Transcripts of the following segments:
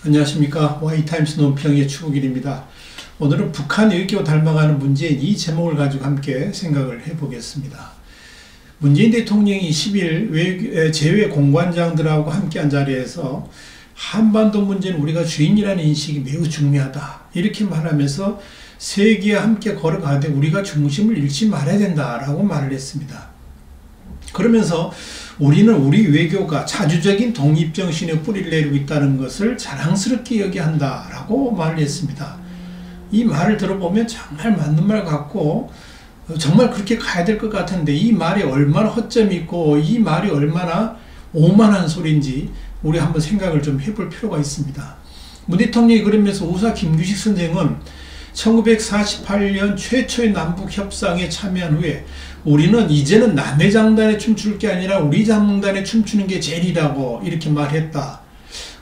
안녕하십니까. Y타임스 논평의 추국일입니다. 오늘은 북한 외교 닮아가는 문재인 이 제목을 가지고 함께 생각을 해보겠습니다. 문재인 대통령이 10일 재외 공관장들하고 함께한 자리에서 한반도 문제는 우리가 주인이라는 인식이 매우 중요하다 이렇게 말하면서 세계와 함께 걸어가되 우리가 중심을 잃지 말아야 된다라고 말을 했습니다. 그러면서 우리는 우리 외교가 자주적인 독립정신의 뿌리를 내리고 있다는 것을 자랑스럽게 여겨야 한다라고 말을 했습니다. 이 말을 들어보면 정말 맞는 말 같고 정말 그렇게 가야 될 것 같은데 이 말이 얼마나 허점이 있고 이 말이 얼마나 오만한 소리인지 우리 한번 생각을 좀 해볼 필요가 있습니다. 문 대통령이 그러면서 우사 김규식 선생은 1948년 최초의 남북협상에 참여한 후에 우리는 이제는 남의 장단에 춤출 게 아니라 우리 장단에 춤추는 게 제일이라고 이렇게 말했다.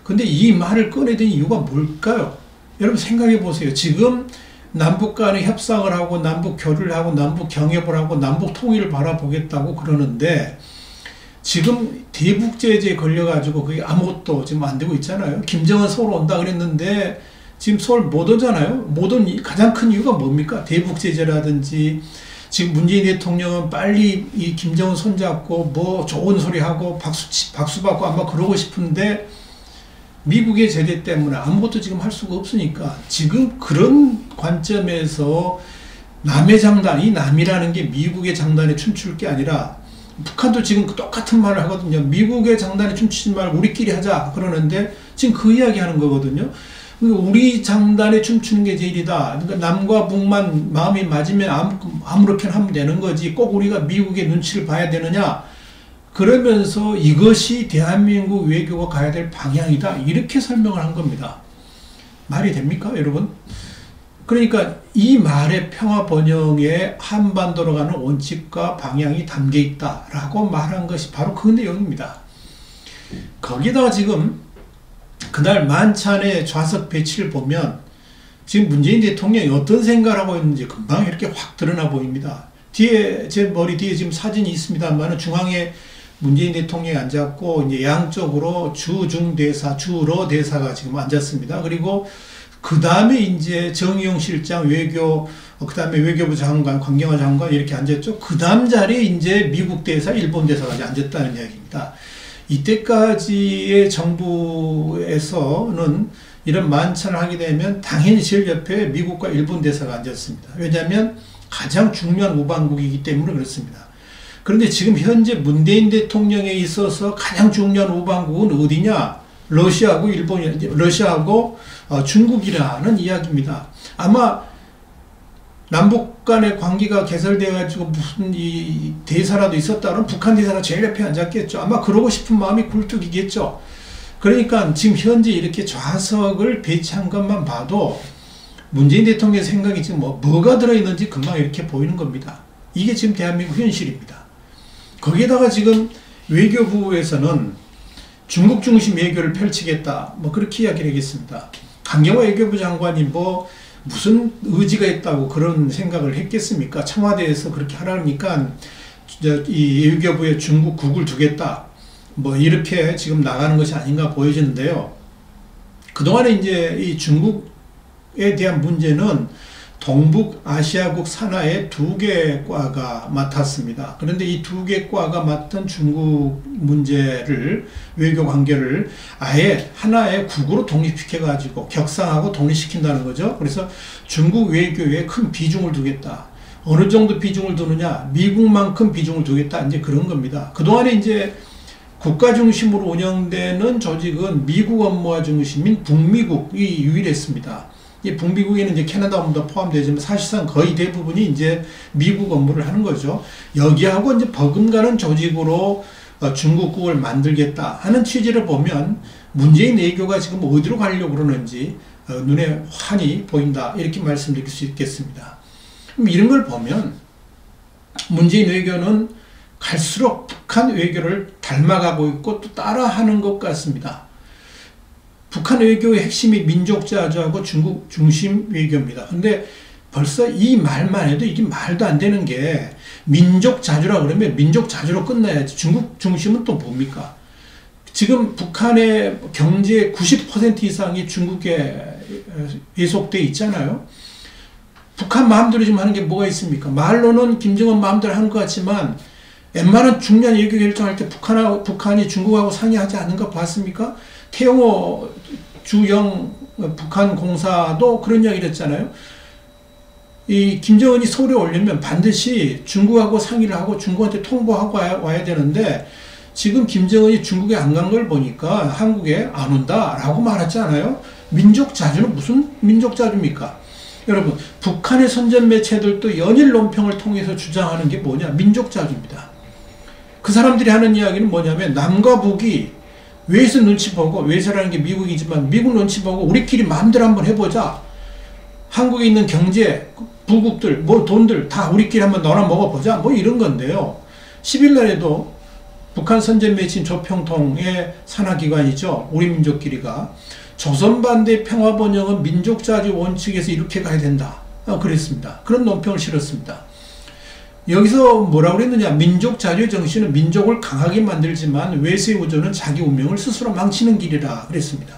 근데 이 말을 꺼내던 이유가 뭘까요? 여러분 생각해 보세요. 지금 남북 간에 협상을 하고 남북 교류를 하고 남북 경협을 하고 남북 통일을 바라보겠다고 그러는데 지금 대북제재에 걸려가지고 그게 아무것도 지금 안 되고 있잖아요. 김정은 서울 온다 그랬는데 지금 서울 못 오잖아요. 못 온 가장 큰 이유가 뭡니까? 대북제재라든지 지금 문재인 대통령은 빨리 이 김정은 손잡고 뭐 좋은 소리 하고 박수 받고 아마 그러고 싶은데 미국의 제재 때문에 아무것도 지금 할 수가 없으니까 지금 그런 관점에서 남의 장단, 이 남이라는 게 미국의 장단에 춤출 게 아니라 북한도 지금 똑같은 말을 하거든요. 미국의 장단에 춤추지 말고 우리끼리 하자 그러는데 지금 그 이야기 하는 거거든요. 우리 장단에 춤추는 게 제일이다. 그러니까 남과 북만 마음이 맞으면 아무렇게나 하면 되는 거지. 꼭 우리가 미국의 눈치를 봐야 되느냐. 그러면서 이것이 대한민국 외교가 가야 될 방향이다. 이렇게 설명을 한 겁니다. 말이 됩니까, 여러분? 그러니까 이 말의 평화 번영에 한반도로 가는 원칙과 방향이 담겨 있다라고 말한 것이 바로 그 내용입니다. 거기다가 지금 그날 만찬의 좌석 배치를 보면 지금 문재인 대통령이 어떤 생각을 하고 있는지 금방 이렇게 확 드러나 보입니다. 뒤에 제 머리 뒤에 지금 사진이 있습니다만 중앙에 문재인 대통령이 앉았고 이제 양쪽으로 주중대사, 주러대사가 지금 앉았습니다. 그리고 그 다음에 이제 정의용 실장 외교, 그 다음에 외교부 장관, 강경화 장관 이렇게 앉았죠. 그 다음 자리에 이제 미국 대사, 일본 대사가 앉았다는 이야기입니다. 이때까지의 정부에서는 이런 만찬을 하게 되면 당연히 제일 옆에 미국과 일본 대사가 앉았습니다. 왜냐하면 가장 중요한 우방국이기 때문에 그렇습니다. 그런데 지금 현재 문재인 대통령에 있어서 가장 중요한 우방국은 어디냐? 러시아하고 러시아하고 중국이라는 이야기입니다. 아마 남북 간의 관계가 개설되어 가지고 무슨 이 대사라도 있었다면 북한 대사가 제일 옆에 앉았겠죠. 아마 그러고 싶은 마음이 굴뚝이겠죠. 그러니까 지금 현재 이렇게 좌석을 배치한 것만 봐도 문재인 대통령의 생각이 지금 뭐가 들어있는지 금방 이렇게 보이는 겁니다. 이게 지금 대한민국 현실입니다. 거기에다가 지금 외교부에서는 중국 중심 외교를 펼치겠다. 그렇게 이야기를 하겠습니다. 강경화 외교부 장관이 무슨 의지가 있다고 그런 생각을 했겠습니까? 청와대에서 그렇게 하라니까 이 외교부에 중국 국을 두겠다. 이렇게 지금 나가는 것이 아닌가 보여지는데요. 그동안에 이제 이 중국에 대한 문제는 동북아시아국 산하의 2개 과가 맡았습니다. 그런데 이 2개 과가 맡은 중국 문제를, 외교 관계를 아예 하나의 국으로 독립시켜가지고 격상하고 독립시킨다는 거죠. 그래서 중국 외교에 큰 비중을 두겠다. 어느 정도 비중을 두느냐? 미국만큼 비중을 두겠다. 이제 그런 겁니다. 그동안에 이제 국가 중심으로 운영되는 조직은 미국 업무와 중심인 북미국이 유일했습니다. 이 북미국에는 이제 캐나다 업무도 포함되지만 사실상 거의 대부분이 이제 미국 업무를 하는 거죠. 여기하고 이제 버금가는 조직으로 중국국을 만들겠다 하는 취지를 보면 문재인 외교가 지금 어디로 가려고 그러는지 눈에 환히 보인다. 이렇게 말씀드릴 수 있겠습니다. 그럼 이런 걸 보면 문재인 외교는 갈수록 북한 외교를 닮아가고 있고 또 따라하는 것 같습니다. 북한 외교의 핵심이 민족자주하고 중국 중심 외교입니다. 근데 벌써 이 말만 해도 이게 말도 안 되는 게 민족자주라 그러면 민족자주로 끝나야지. 중국 중심은 또 뭡니까? 지금 북한의 경제의 90% 이상이 중국에 예속돼 있잖아요. 북한 마음대로 지금 하는 게 뭐가 있습니까? 말로는 김정은 마음대로 하는 것 같지만 웬만한 중요한 외교 결정할 때 북한이 중국하고 상의하지 않는 거 봤습니까? 태영호 주영 북한 공사도 그런 이야기를 했잖아요. 이 김정은이 서울에 오려면 반드시 중국하고 상의를 하고 중국한테 통보하고 와야 되는데 지금 김정은이 중국에 안 간 걸 보니까 한국에 안 온다라고 말했잖아요. 민족 자주는 무슨 민족 자주입니까? 여러분, 북한의 선전 매체들도 연일 논평을 통해서 주장하는 게 뭐냐? 민족 자주입니다. 그 사람들이 하는 이야기는 뭐냐면 남과 북이 외에서 눈치 보고, 외세라는 게 미국이지만 미국 눈치 보고 우리끼리 마음대로 한번 해보자. 한국에 있는 경제, 부국들, 뭐 돈들 다 우리끼리 한번 너나 먹어보자. 뭐 이런 건데요. 10일 날에도 북한 선전 매체인 조평통의 산하기관이죠. 우리 민족끼리가 조선반대 평화번영은 민족자주 원칙에서 이렇게 가야 된다. 그랬습니다. 그런 논평을 실었습니다. 여기서 뭐라고 그랬느냐. 민족자주의 정신은 민족을 강하게 만들지만 외세 우조는 자기 운명을 스스로 망치는 길이라 그랬습니다.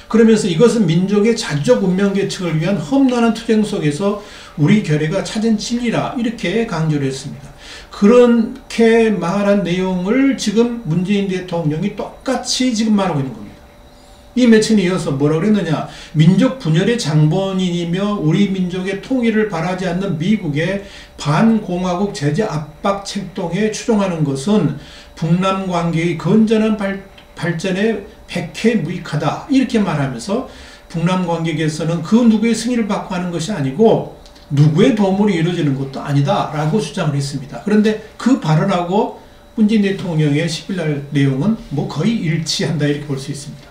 그러면서 이것은 민족의 자주적 운명 계측을 위한 험난한 투쟁 속에서 우리 결의가 찾은 진리라 이렇게 강조를 했습니다. 그렇게 말한 내용을 지금 문재인 대통령이 똑같이 지금 말하고 있는 겁니다. 이 매체는 이어서 뭐라고 그랬느냐. 민족 분열의 장본인이며 우리 민족의 통일을 바라지 않는 미국의 반공화국 제재 압박 책동에 추종하는 것은 북남 관계의 건전한 발전에 백해무익하다 이렇게 말하면서 북남 관계에서는 그 누구의 승인을 받고 하는 것이 아니고 누구의 도움으로 이루어지는 것도 아니다 라고 주장을 했습니다. 그런데 그 발언하고 문재인 대통령의 10일날 내용은 뭐 거의 일치한다 이렇게 볼 수 있습니다.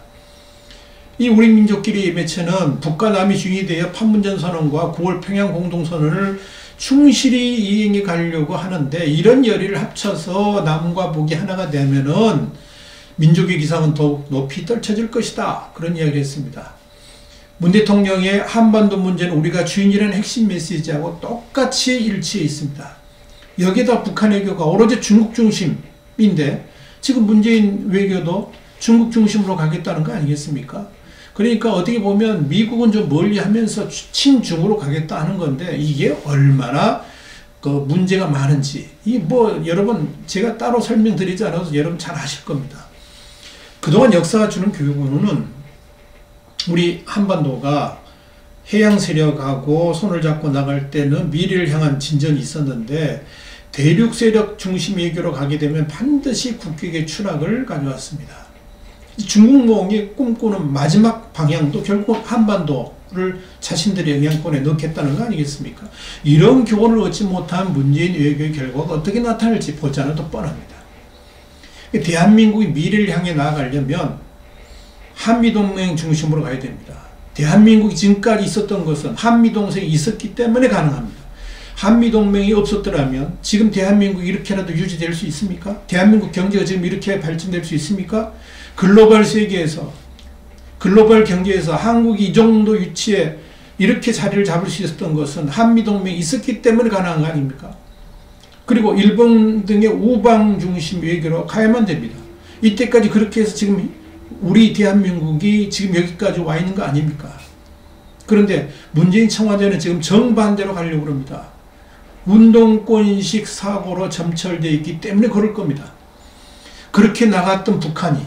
이 우리 민족끼리 매체는 북과 남이 중이 되어 판문점 선언과 9월 평양 공동선언을 충실히 이행해 가려고 하는데 이런 열의를 합쳐서 남과 북이 하나가 되면은 민족의 기상은 더욱 높이 떨쳐질 것이다. 그런 이야기를 했습니다. 문 대통령의 한반도 문제는 우리가 주인이라는 핵심 메시지하고 똑같이 일치해 있습니다. 여기에다 북한 외교가 오로지 중국 중심인데 지금 문재인 외교도 중국 중심으로 가겠다는 거 아니겠습니까? 그러니까 어떻게 보면 미국은 좀 멀리하면서 친중으로 가겠다 하는 건데 이게 얼마나 그 문제가 많은지 이 뭐 여러분 제가 따로 설명드리지 않아서 여러분 잘 아실 겁니다. 그동안 역사가 주는 교육으로는 우리 한반도가 해양 세력하고 손을 잡고 나갈 때는 미래를 향한 진전이 있었는데 대륙 세력 중심 외교로 가게 되면 반드시 국격의 추락을 가져왔습니다. 중국몽이 꿈꾸는 마지막 방향도 결국 한반도를 자신들의 영향권에 넣겠다는 거 아니겠습니까? 이런 교훈을 얻지 못한 문재인 외교의 결과가 어떻게 나타날지 보지 않아도 뻔합니다. 대한민국이 미래를 향해 나아가려면 한미동맹 중심으로 가야 됩니다. 대한민국이 지금까지 있었던 것은 한미동맹이 있었기 때문에 가능합니다. 한미동맹이 없었더라면 지금 대한민국이 이렇게라도 유지될 수 있습니까? 대한민국 경제가 지금 이렇게 발전될 수 있습니까? 글로벌 세계에서 글로벌 경제에서 한국이 이 정도 위치에 이렇게 자리를 잡을 수 있었던 것은 한미동맹이 있었기 때문에 가능한 거 아닙니까? 그리고 일본 등의 우방 중심 외교로 가야만 됩니다. 이때까지 그렇게 해서 지금 우리 대한민국이 지금 여기까지 와 있는 거 아닙니까? 그런데 문재인 청와대는 지금 정반대로 가려고 합니다. 운동권식 사고로 점철되어 있기 때문에 그럴 겁니다. 그렇게 나갔던 북한이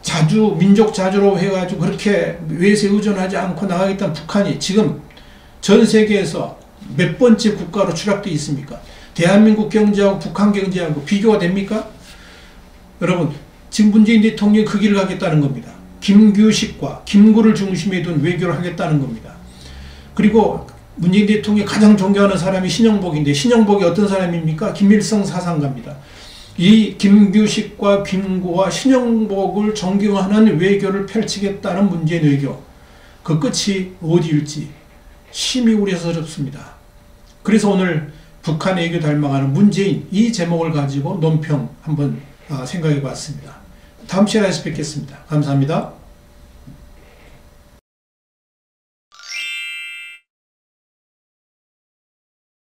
자주 민족 자주로 해가지고 그렇게 외세 의존하지 않고 나가겠다는 북한이 지금 전 세계에서 몇 번째 국가로 추락되어 있습니까? 대한민국 경제하고 북한 경제하고 비교가 됩니까? 여러분 지금 문재인 대통령이 그 길을 가겠다는 겁니다. 김규식과 김구를 중심에 둔 외교를 하겠다는 겁니다. 그리고 문재인 대통령이 가장 존경하는 사람이 신영복인데 신영복이 어떤 사람입니까? 김일성 사상가입니다. 이 김규식과 김구와 신영복을 존경하는 외교를 펼치겠다는 문재인 외교, 그 끝이 어디일지 심히 우려스럽습니다. 그래서 오늘 북한 외교 닮아가는 문재인 이 제목을 가지고 논평 한번 생각해 봤습니다. 다음 시간에 뵙겠습니다. 감사합니다.